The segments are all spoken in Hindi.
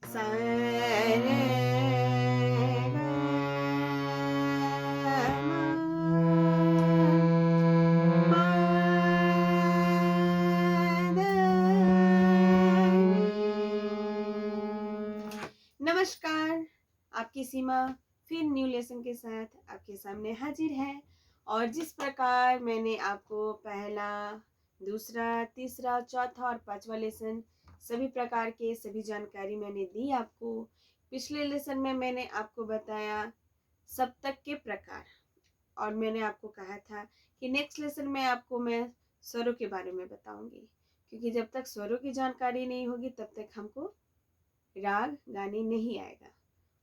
सा रे गा मा पा धा नी। नमस्कार, आपकी सीमा फिर न्यू लेसन के साथ आपके सामने हाजिर है। और जिस प्रकार मैंने आपको पहला, दूसरा, तीसरा, चौथा और पांचवा लेसन सभी प्रकार के सभी जानकारी मैंने दी आपको। पिछले लेसन में मैंने आपको बताया सप्तक के प्रकार, और मैंने आपको कहा था कि नेक्स्ट लेसन में आपको मैं स्वरों के बारे में बताऊंगी, क्योंकि जब तक स्वरों की जानकारी नहीं होगी तब तक हमको राग गाने नहीं आएगा,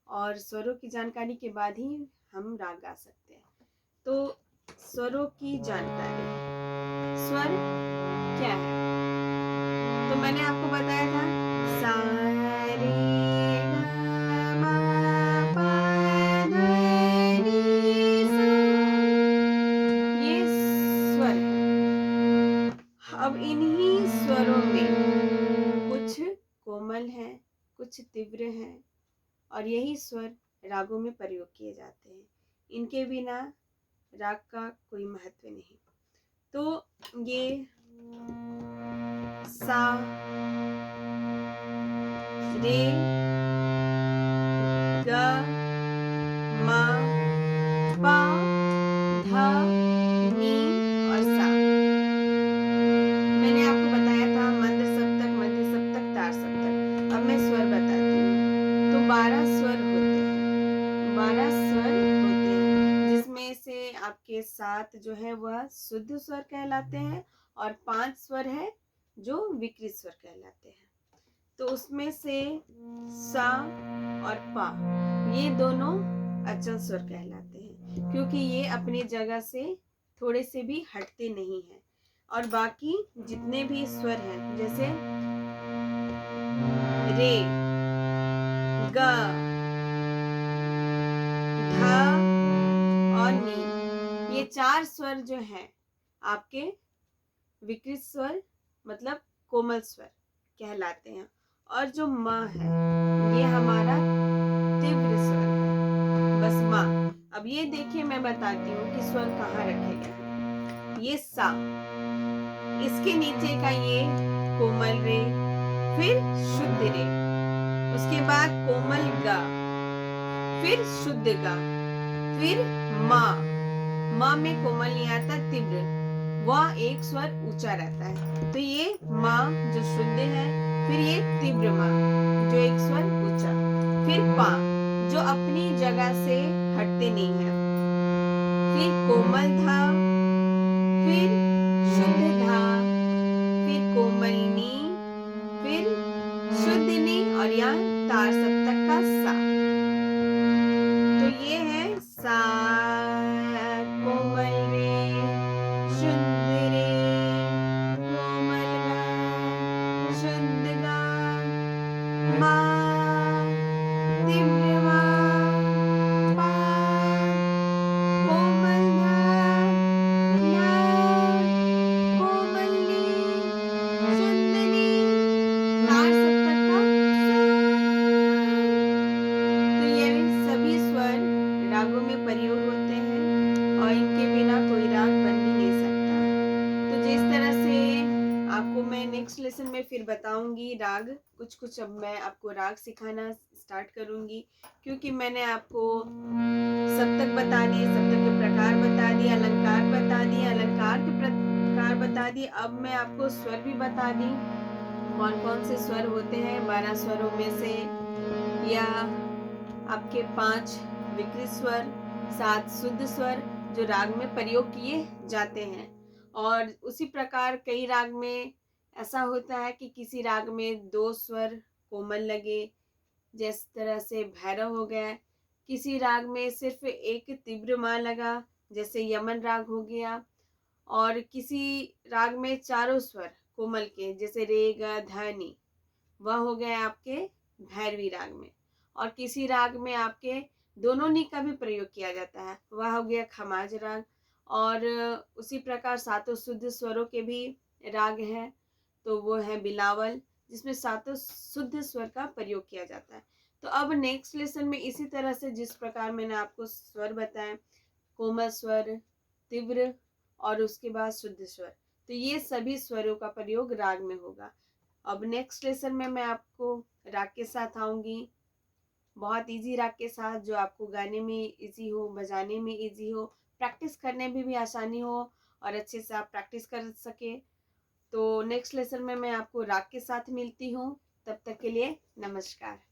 और स्वरों की जानकारी के बाद ही हम राग गा सकते हैं। तो स्वरों की जानकारी, स्वर क्या है? तो मैंने आपको बताया था सा रे गा मा पा धा नी सा, ये स्वर है। अब इन्हीं स्वरों में कुछ कोमल हैं, कुछ तीव्र हैं, और यही स्वर रागों में प्रयोग किए जाते हैं। इनके बिना राग का कोई महत्व नहीं। तो ये सा, रे, ग, मा, पा, धा, नी और सा। मैंने आपको बताया था मंद सप्तक, मध्य सप्तक, तार सप्तक। अब मैं स्वर बताती हूँ। तो 12 स्वर होते हैं, 12 स्वर होते हैं, जिसमें से आपके 7 जो है वह शुद्ध स्वर कहलाते हैं, और 5 स्वर है जो विकृत स्वर कहलाते हैं। तो उसमें से सा और पा, ये दोनों अचल स्वर कहलाते हैं, क्योंकि ये अपनी जगह से थोड़े से भी हटते नहीं हैं। और बाकी जितने भी स्वर हैं, जैसे रे, ग, ध और नी, ये 4 स्वर जो हैं आपके विकृत स्वर मतलब कोमल स्वर कहलाते हैं। और जो म है ये हमारा तीव्र स्वर है, बस म। अब ये देखिए, मैं बताती हूँ कि स्वर कहाँ रखे गए हैं। ये सा, इसके नीचे का ये कोमल रे, फिर शुद्ध रे, उसके बाद कोमल गा, फिर शुद्ध गा, फिर मा। मा में कोमल नहीं आता, तीव्र, वह एक स्वर ऊंचा रहता है। तो ये मा जो शुद्ध है, फिर ये तीव्र मा जो एक स्वर ऊंचा, फिर पा जो अपनी जगह से हटते नहीं है, फिर कोमल धा, फिर शुद्ध धा, फिर कोमल नी, फिर शुद्ध नी, और यहाँ तार सप्तक का सा। तो ये है सा, कोमल रे, शुद्ध रे, कोमल गा, शुद्ध गा, मा, तीव्र मा, पा, कोमल धा, ला, कोमल नी, शुद्ध नी, तार सप्तक का सा। तो ये सभी स्वर रागों में प्रयोग होते हैं, और इनके बिना कोई राग बन भी नहीं सकता। तो जिस तरह से आपको मैं नेक्स्ट लेसन में फिर बताऊंगी राग, कुछ कुछ अब मैं आपको राग सिखाना स्टार्ट करूंगी, क्योंकि मैंने आपको सप्तक बता दिए, सप्तक के प्रकार बता दिए, अलंकार बता दिए, अलंकार के प्रकार बता दिए। अब मैं आपको स्वर भी बता दी, कौन कौन से स्वर होते हैं 12 स्वरों में से, या आपके 5 विकृत स्वर, 7 शुद्ध स्वर जो राग में प्रयोग किए जाते हैं। और उसी प्रकार कई राग में ऐसा होता है कि किसी राग में 2 स्वर कोमल लगे, जिस तरह से भैरव हो गया। किसी राग में सिर्फ एक तीव्र मा लगा, जैसे यमन राग हो गया। और किसी राग में चारों स्वर कोमल के, जैसे रे, ग, ध, नी, वह हो गए आपके भैरवी राग में। और किसी राग में आपके दोनों नी का भी प्रयोग किया जाता है, वह हो गया खमाज राग। और उसी प्रकार 7 शुद्ध स्वरों के भी राग हैं, तो वो है बिलावल, जिसमें सातों शुद्ध स्वर का प्रयोग किया जाता है। तो अब नेक्स्ट लेसन में इसी तरह से जिस प्रकार मैंने आपको स्वर बताए, कोमल स्वर, तीव्र और उसके बाद शुद्ध स्वर, तो ये सभी स्वरों का प्रयोग राग में होगा। अब नेक्स्ट लेसन में मैं आपको राग के साथ आऊंगी, बहुत इजी राग के साथ, जो आपको गाने में इजी हो, बजाने में इजी हो, प्रैक्टिस करने में भी आसानी हो और अच्छे से आप प्रैक्टिस कर सके। तो नेक्स्ट लेसन में मैं आपको राग के साथ मिलती हूँ। तब तक के लिए नमस्कार।